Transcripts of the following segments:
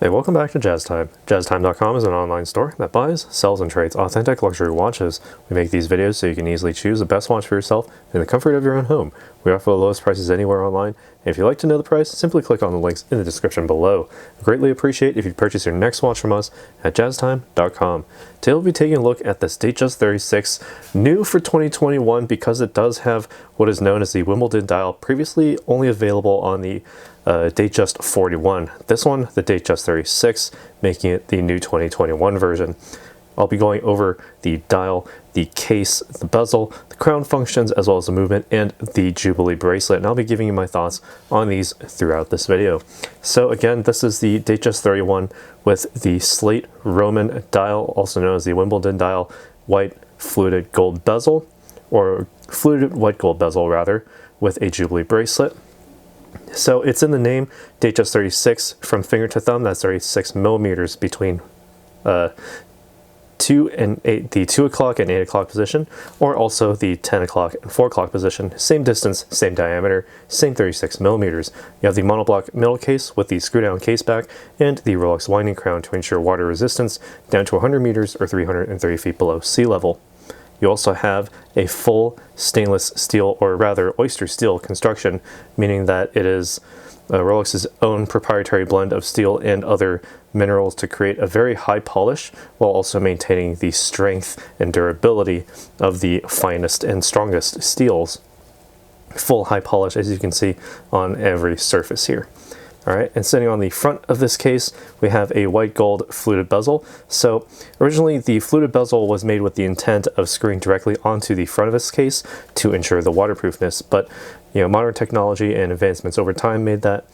Hey, welcome back to Jazz Time. JazzTime.com is an online store that buys, sells, and trades authentic luxury watches. We make these videos so you can easily choose the best watch for yourself in the comfort of your own home. We offer the lowest prices anywhere online, and if you'd like to know the price, simply click on the links in the description below. We greatly appreciate if you purchase your next watch from us at JazzTime.com. Today we'll be taking a look at this Datejust 36, new for 2021 because it does have what is known as the Wimbledon dial, previously only available on the Datejust 41. This one, the Datejust 36, making it the new 2021 version. I'll be going over the dial, the case, the bezel, the crown functions, as well as the movement, and the Jubilee bracelet, and I'll be giving you my thoughts on these throughout this video. So again, this is the Datejust 31 with the Slate Roman dial, also known as the Wimbledon dial, white fluted gold bezel, or fluted white gold bezel rather, with a Jubilee bracelet. So it's in the name, Datejust 36, from finger to thumb, that's 36 millimeters between the 2 o'clock and 8 o'clock position, or also the 10 o'clock and 4 o'clock position. Same distance, same diameter, same 36 millimeters. You have the monoblock middle case with the screw down case back and the Rolex winding crown to ensure water resistance down to 100 meters or 330 feet below sea level. You also have a full stainless steel, or rather oyster steel construction, meaning that it is Rolex's own proprietary blend of steel and other minerals to create a very high polish while also maintaining the strength and durability of the finest and strongest steels. Full high polish, as you can see on every surface here. All right, and sitting on the front of this case, we have a white gold fluted bezel. So originally the fluted bezel was made with the intent of screwing directly onto the front of this case to ensure the waterproofness, but modern technology and advancements over time made that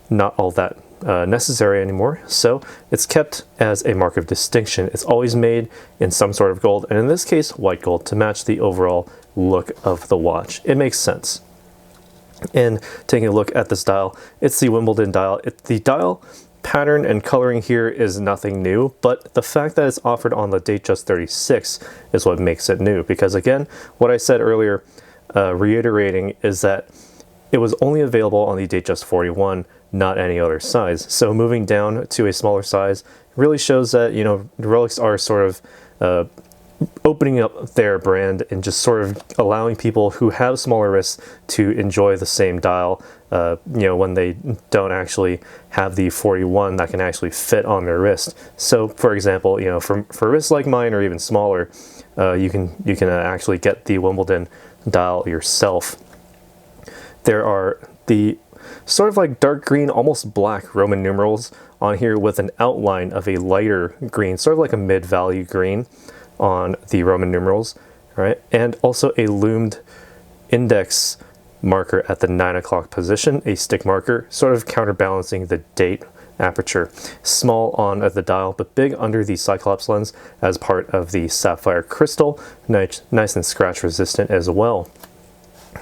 not all that necessary anymore. So it's kept as a mark of distinction. It's always made in some sort of gold, and in this case, white gold, to match the overall look of the watch. It makes sense. And taking a look at this dial, it's the Wimbledon dial. The dial pattern and coloring here is nothing new, but the fact that it's offered on the Datejust 36 is what makes it new. Because again, what I said earlier, reiterating, is that it was only available on the Datejust 41, not any other size. So moving down to a smaller size really shows that, Rolex are sort of opening up their brand and just sort of allowing people who have smaller wrists to enjoy the same dial, when they don't actually have the 41 that can actually fit on their wrist. So for example, for wrists like mine or even smaller, you can actually get the Wimbledon dial yourself. There are the sort of like dark green, almost black Roman numerals on here with an outline of a lighter green, sort of like a mid-value green on the Roman numerals, right? And also a loomed index marker at the 9 o'clock position, a stick marker, sort of counterbalancing the date aperture. Small on the dial, but big under the Cyclops lens as part of the sapphire crystal, nice and scratch resistant as well.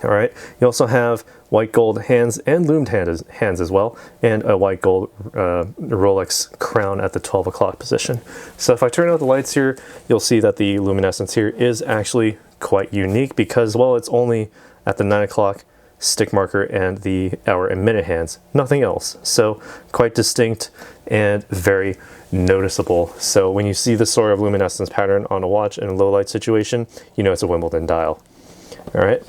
All right, you also have white gold hands and loomed hands as well, and a white gold Rolex crown at the 12 o'clock position. So if I turn out the lights here, you'll see that the luminescence here is actually quite unique because, well, it's only at the 9 o'clock stick marker and the hour and minute hands, nothing else. So quite distinct and very noticeable. So when you see this sort of luminescence pattern on a watch in a low light situation, it's a Wimbledon dial. All right.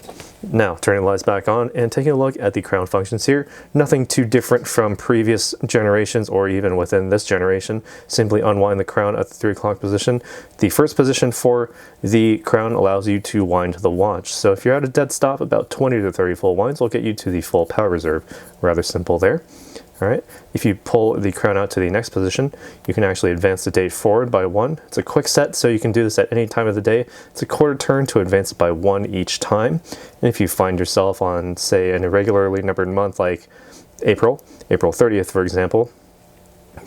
Now, turning the lights back on and taking a look at the crown functions here. Nothing too different from previous generations or even within this generation. Simply unwind the crown at the 3 o'clock position. The first position for the crown allows you to wind the watch. So if you're at a dead stop, about 20 to 30 full winds will get you to the full power reserve. Rather simple there. All right, if you pull the crown out to the next position, you can actually advance the date forward by 1. It's a quick set, so you can do this at any time of the day. It's a quarter turn to advance it by 1 each time. And if you find yourself on, say, an irregularly numbered month like April 30th, for example,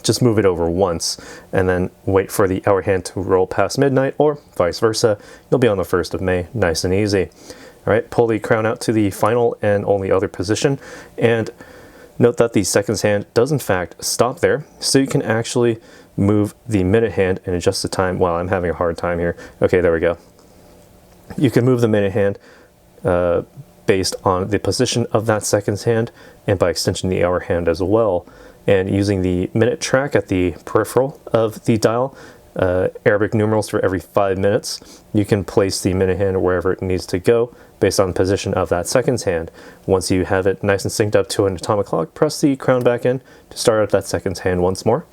just move it over once and then wait for the hour hand to roll past midnight, or vice versa. You'll be on the 1st of May, nice and easy. All right, pull the crown out to the final and only other position, and note that the seconds hand does in fact stop there, so you can actually move the minute hand and adjust the time. Wow, I'm having a hard time here. Okay, there we go. You can move the minute hand based on the position of that seconds hand, and by extension the hour hand as well. and using the minute track at the peripheral of the dial, Arabic numerals for every 5 minutes, you can place the minute hand wherever it needs to go based on the position of that seconds hand. Once you have it nice and synced up to an atomic clock, press the crown back in to start out that seconds hand once more,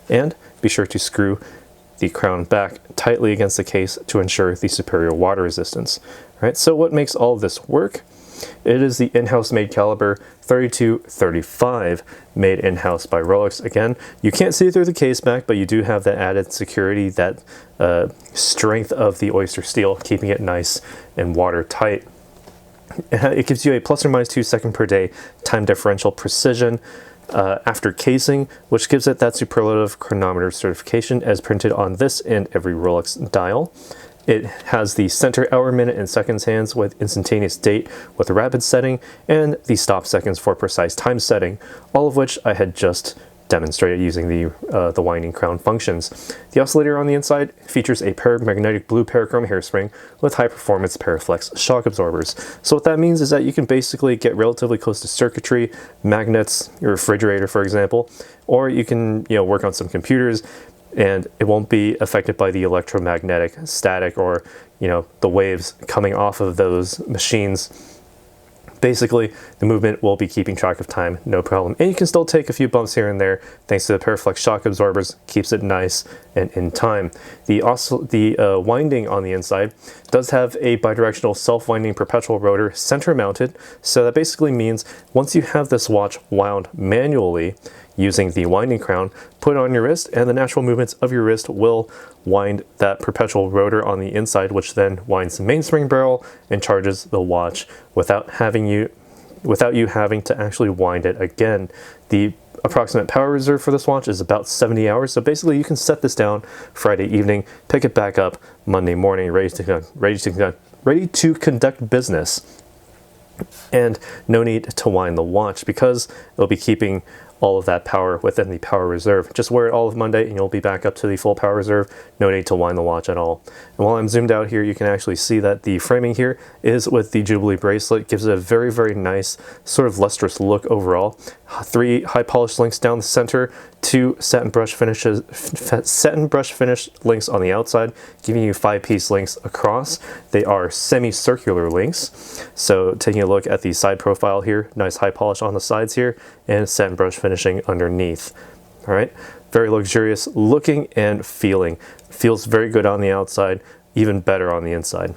and be sure to screw the crown back tightly against the case to ensure the superior water resistance. All right, so what makes all of this work? It is the in-house made caliber 3235, made in-house by Rolex. Again, you can't see through the case back, but you do have that added security, that strength of the oyster steel, keeping it nice and watertight. It gives you a plus or minus 2 second per day time differential precision after casing, which gives it that superlative chronometer certification as printed on this and every Rolex dial. It has the center hour, minute, and seconds hands with instantaneous date with a rapid setting, and the stop seconds for precise time setting, all of which I had just demonstrated using the winding crown functions. The oscillator on the inside features a paramagnetic blue parachrome hairspring with high-performance Paraflex shock absorbers. So what that means is that you can basically get relatively close to circuitry, magnets, your refrigerator, for example, or you can work on some computers, and it won't be affected by the electromagnetic static or the waves coming off of those machines. Basically, the movement will be keeping track of time, no problem. And you can still take a few bumps here and there thanks to the Paraflex shock absorbers, keeps it nice and in time. The winding on the inside does have a bidirectional self-winding perpetual rotor center mounted, so that basically means once you have this watch wound manually using the winding crown, put it on your wrist, and the natural movements of your wrist will wind that perpetual rotor on the inside, which then winds the mainspring barrel and charges the watch without you having to actually wind it again. The approximate power reserve for this watch is about 70 hours, so basically you can set this down Friday evening, pick it back up Monday morning, ready to conduct business. And no need to wind the watch because it'll be keeping all of that power within the power reserve. Just wear it all of Monday and you'll be back up to the full power reserve. No need to wind the watch at all. And while I'm zoomed out here, you can actually see that the framing here is with the Jubilee bracelet. Gives it a very, very nice sort of lustrous look overall. 3 high polished links down the center, 2 satin brush finish links on the outside, giving you 5-piece links across. They are semicircular links. So taking a look at the side profile here, nice high polish on the sides here, and satin brush finishing underneath. All right, very luxurious looking and feeling. Feels very good on the outside, even better on the inside.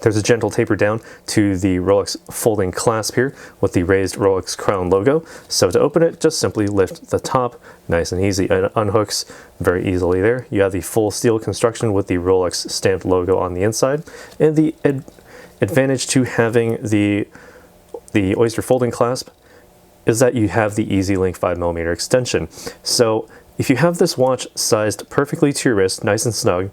There's a gentle taper down to the Rolex folding clasp here with the raised Rolex crown logo. So to open it, just simply lift the top, nice and easy, and it unhooks very easily there. You have the full steel construction with the Rolex stamped logo on the inside, and the advantage to having the Oyster folding clasp is that you have the Easy Link 5mm extension. So if you have this watch sized perfectly to your wrist, nice and snug,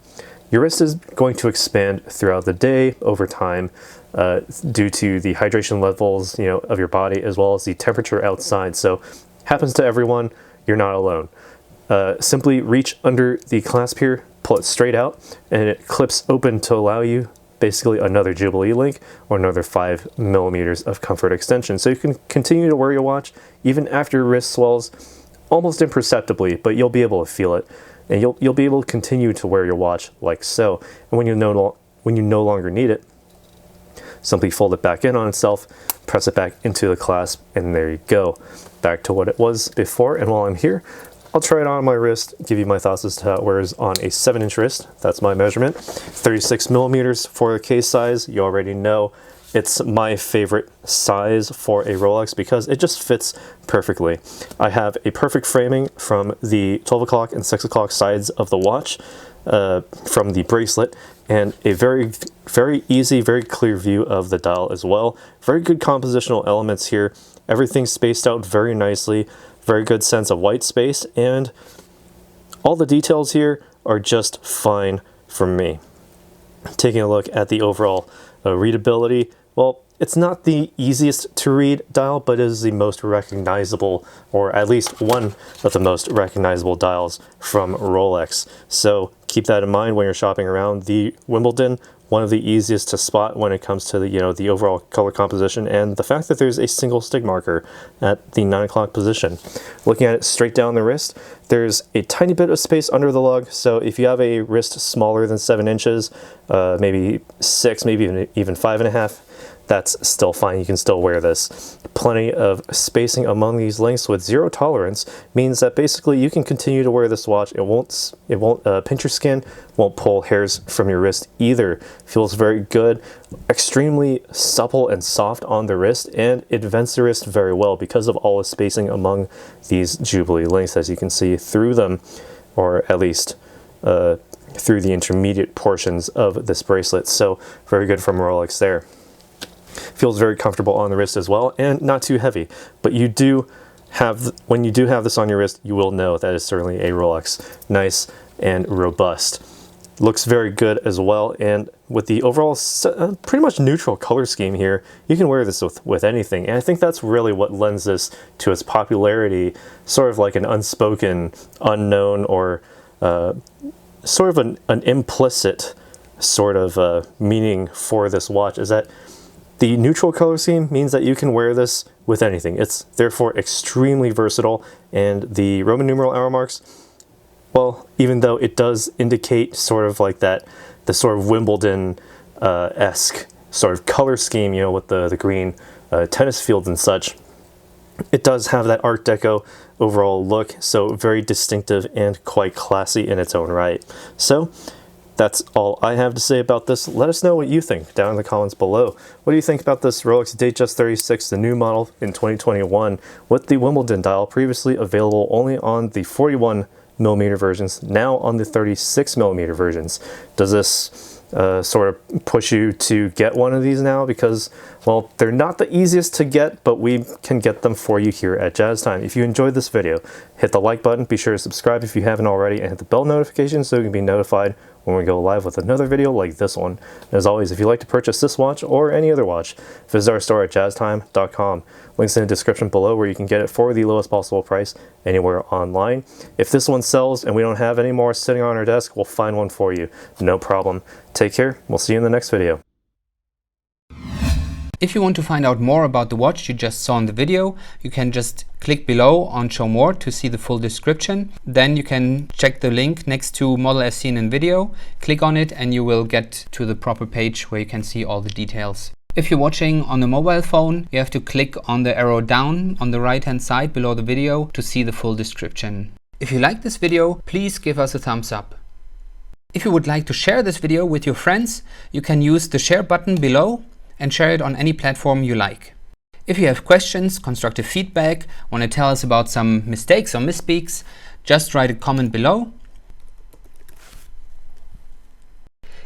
your wrist is going to expand throughout the day over time due to the hydration levels of your body as well as the temperature outside. So happens to everyone, you're not alone. Simply reach under the clasp here, pull it straight out, and it clips open to allow you basically another Jubilee link or another 5mm of comfort extension. So you can continue to wear your watch even after your wrist swells almost imperceptibly, but you'll be able to feel it. And you'll be able to continue to wear your watch like so. And when you no longer need it, simply fold it back in on itself, press it back into the clasp, and there you go. Back to what it was before. And while I'm here, I'll try it on my wrist, give you my thoughts as to how it wears on a 7-inch wrist. That's my measurement. 36mm for the case size. You already know it's my favorite size for a Rolex because it just fits perfectly. I have a perfect framing from the 12 o'clock and 6 o'clock sides of the watch from the bracelet, and a very, very easy, very clear view of the dial as well. Very good compositional elements here. Everything's spaced out very nicely. Very good sense of white space, and all the details here are just fine for me. Taking a look at the overall readability, well, it's not the easiest to read dial, but it is the most recognizable, or at least one of the most recognizable dials from Rolex. So keep that in mind when you're shopping around the Wimbledon one of the easiest to spot when it comes to the, the overall color composition, and the fact that there's a single stig marker at the 9 o'clock position. Looking at it straight down the wrist, there's a tiny bit of space under the lug, so if you have a wrist smaller than 7 inches, maybe 6, maybe even 5.5, that's still fine. You can still wear this. Plenty of spacing among these links with 0 tolerance means that basically you can continue to wear this watch. It won't pinch your skin, won't pull hairs from your wrist either. Feels very good, extremely supple and soft on the wrist, and it vents the wrist very well because of all the spacing among these Jubilee links, as you can see through them, or at least through the intermediate portions of this bracelet. So very good from Rolex there. Feels very comfortable on the wrist as well, and not too heavy. But you do have, when you do have this on your wrist, you will know that is certainly a Rolex. Nice and robust. Looks very good as well, and with the overall pretty much neutral color scheme here, you can wear this with anything. And I think that's really what lends this to its popularity, sort of like an unspoken, unknown, or sort of an implicit sort of meaning for this watch, is that the neutral color scheme means that you can wear this with anything. It's therefore extremely versatile, and the Roman numeral hour marks, well, even though it does indicate sort of like that, the sort of Wimbledon-esque sort of color scheme, with the green tennis fields and such, it does have that Art Deco overall look, so very distinctive and quite classy in its own right. So that's all I have to say about this. Let us know what you think down in the comments below. What do you think about this Rolex Datejust 36, the new model in 2021, with the Wimbledon dial, previously available only on the 41mm versions, now on the 36mm versions? Does this sort of push you to get one of these now? Because, well, they're not the easiest to get, but we can get them for you here at Jazz Time. If you enjoyed this video, hit the like button, be sure to subscribe if you haven't already, and hit the bell notification so you can be notified when we go live with another video like this one. As always, if you'd like to purchase this watch or any other watch, visit our store at jazztime.com. Links in the description below where you can get it for the lowest possible price anywhere online. If this one sells and we don't have any more sitting on our desk, we'll find one for you. No problem. Take care. We'll see you in the next video. If you want to find out more about the watch you just saw in the video, you can just click below on Show More to see the full description. Then you can check the link next to Model as seen in video, click on it, and you will get to the proper page where you can see all the details. If you're watching on a mobile phone, you have to click on the arrow down on the right hand side below the video to see the full description. If you like this video, please give us a thumbs up. If you would like to share this video with your friends, you can use the share button below and share it on any platform you like. If you have questions, constructive feedback, want to tell us about some mistakes or misspeaks, just write a comment below.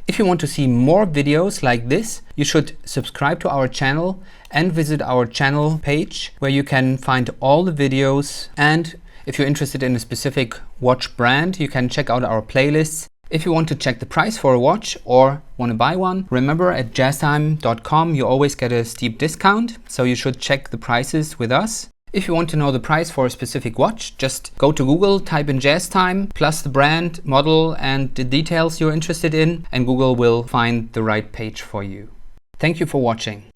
If you want to see more videos like this, you should subscribe to our channel and visit our channel page where you can find all the videos. And if you're interested in a specific watch brand, you can check out our playlists. If you want to check the price for a watch or want to buy one, remember at jazztime.com you always get a steep discount, so you should check the prices with us. If you want to know the price for a specific watch, just go to Google, type in Jazz Time, plus the brand, model, and the details you're interested in, and Google will find the right page for you. Thank you for watching.